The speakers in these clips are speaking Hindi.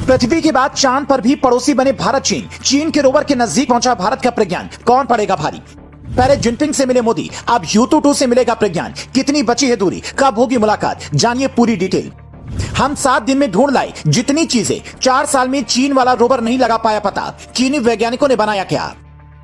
पृथ्वी के बाद चांद पर भी पड़ोसी बने भारत चीन। चीन के रोवर के नजदीक पहुंचा भारत का प्रज्ञान, कौन पड़ेगा भारी। पहले जिनपिंग से मिले मोदी, अब U22 से मिलेगा प्रज्ञान। कितनी बची है दूरी, कब होगी मुलाकात, जानिए पूरी डिटेल। हम 7 दिन में ढूंढ लाए जितनी चीजें 4 साल में चीन वाला रोवर नहीं लगा पाया पता। चीनी वैज्ञानिकों ने बनाया क्या।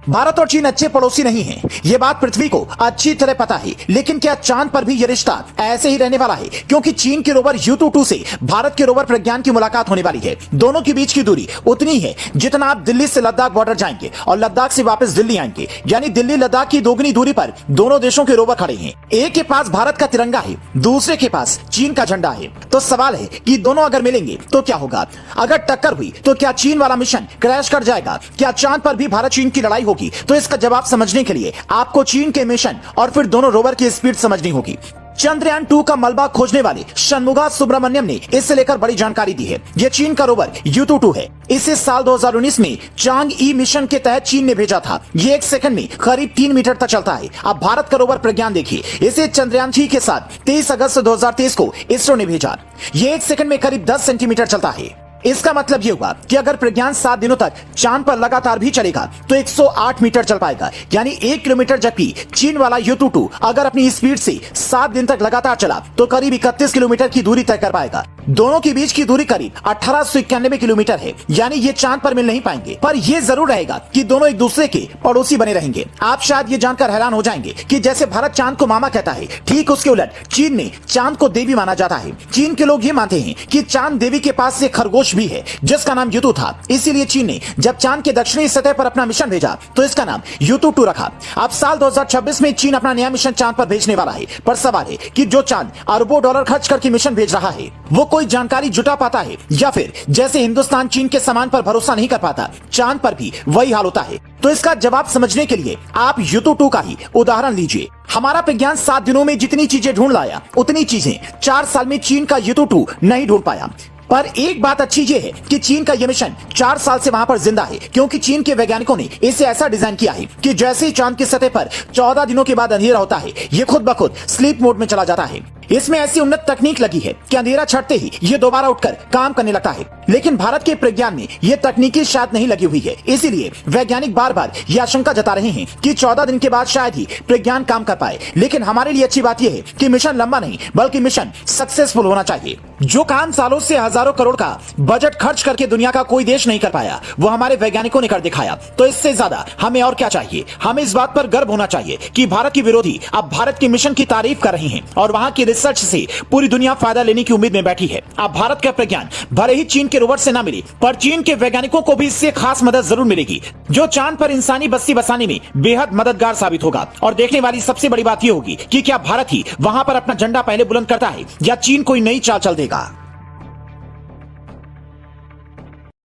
भारत और चीन अच्छे पड़ोसी नहीं हैं, ये बात पृथ्वी को अच्छी तरह पता है। लेकिन क्या चांद पर भी ये रिश्ता ऐसे ही रहने वाला है, क्योंकि चीन के रोवर U22 से भारत के रोवर प्रज्ञान की मुलाकात होने वाली है। दोनों के बीच की दूरी उतनी है जितना आप दिल्ली से लद्दाख बॉर्डर जाएंगे और लद्दाख से वापस दिल्ली आएंगे, यानी दिल्ली लद्दाख की दोगुनी दूरी पर दोनों देशों के रोवर खड़े हैं। एक के पास भारत का तिरंगा है, दूसरे के पास चीन का झंडा है। तो सवाल है कि दोनों अगर मिलेंगे तो क्या होगा। अगर टक्कर हुई तो क्या चीन वाला मिशन क्रैश कर जाएगा, क्या चांद पर भी भारत चीन की लड़ाई होगी। तो इसका जवाब समझने के लिए आपको चीन के मिशन और फिर दोनों रोवर की स्पीड समझनी होगी। चंद्रयान 2 का मलबा खोजने वाले शनमुगा सुब्रमण्यम ने इससे लेकर बड़ी जानकारी दी है। यह चीन का रोवर U22 है। इसे साल 2019 में चांग ई मिशन के तहत चीन ने भेजा था। ये 1 सेकंड में करीब 3 मीटर तक चलता है। अब भारत का रोवर प्रज्ञान देखिए, इसे चंद्रयान 3 के साथ 23 अगस्त 2023 को इसरो ने भेजा। ये 1 सेकंड में करीब 10 सेंटीमीटर चलता है। इसका मतलब यह हुआ कि अगर प्रज्ञान 7 दिनों तक चांद पर लगातार भी चलेगा तो 108 मीटर चल पाएगा, यानी 1 किलोमीटर। जबकि चीन वाला U22 अगर अपनी स्पीड से 7 दिन तक लगातार चला तो करीब 31 किलोमीटर की दूरी तय कर पाएगा। दोनों के बीच की दूरी करीब 1891 किलोमीटर है, यानी ये चांद पर मिल नहीं पाएंगे। पर यह जरूर रहेगा कि दोनों एक दूसरे के पड़ोसी बने रहेंगे। आप शायद ये जानकर हैरान हो जाएंगे कि जैसे भारत चांद को मामा कहता है, ठीक उसके उलट चीन ने चांद को देवी माना जाता है। चीन के लोग ये मानते हैं कि चांद देवी के पास से खरगोश भी है जिसका नाम U2 था। इसीलिए चीन ने जब चांद के दक्षिणी सतह पर अपना मिशन भेजा तो इसका नाम U22 रखा। अब साल 2026 में चीन अपना नया मिशन चांद पर भेजने वाला है। पर सवाल है कि जो चांद अरबों डॉलर खर्च करके मिशन भेज रहा है वो कोई जानकारी जुटा पाता है, या फिर जैसे हिंदुस्तान चीन के सामान पर भरोसा नहीं कर पाता, चांद पर भी वही हाल होता है। तो इसका जवाब समझने के लिए आप U22 का ही उदाहरण लीजिए। हमारा विज्ञान 7 दिनों में जितनी चीजें ढूंढ लाया उतनी चीजें 4 साल में चीन का U22 नहीं ढूंढ पाया। पर एक बात अच्छी ये है कि चीन का यह मिशन 4 साल से वहां पर जिंदा है, क्योंकि चीन के वैज्ञानिकों ने इसे ऐसा डिजाइन किया है कि जैसे ही चांद की सतह पर 14 दिनों के बाद अंधेरा होता है, ये खुद ब खुद स्लीप मोड में चला जाता है। इसमें ऐसी उन्नत तकनीक लगी है कि अंधेरा छटते ही ये दोबारा उठकर काम करने लगता है। लेकिन भारत के प्रज्ञान में ये तकनीकी शायद नहीं लगी हुई है। इसीलिए वैज्ञानिक बार बार ये आशंका जता रहे हैं कि 14 दिन के बाद शायद ही प्रज्ञान काम कर पाए। लेकिन हमारे लिए अच्छी बात यह है कि मिशन लंबा नहीं बल्कि मिशन सक्सेसफुल होना चाहिए। जो काम सालों से हजारों करोड़ का बजट खर्च करके दुनिया का कोई देश नहीं कर पाया, वो हमारे वैज्ञानिकों ने कर दिखाया। तो इससे ज्यादा हमें और क्या चाहिए। हमें इस बात पर गर्व होना चाहिए कि भारत के विरोधी अब भारत के मिशन की तारीफ कर रहे हैं और वहां की रिसर्च से पूरी दुनिया फायदा लेने की उम्मीद में बैठी है। अब भारत का प्रज्ञान भले ही चीन के रोवर से ना मिले, पर चीन के वैज्ञानिकों को भी इससे खास मदद जरूर मिलेगी, जो चांद पर इंसानी बस्ती बसाने में बेहद मददगार साबित होगा। और देखने वाली सबसे बड़ी बात यह होगी कि क्या भारत ही वहां पर अपना झंडा पहले बुलंद करता है या चीन कोई नई चाल चल देगा।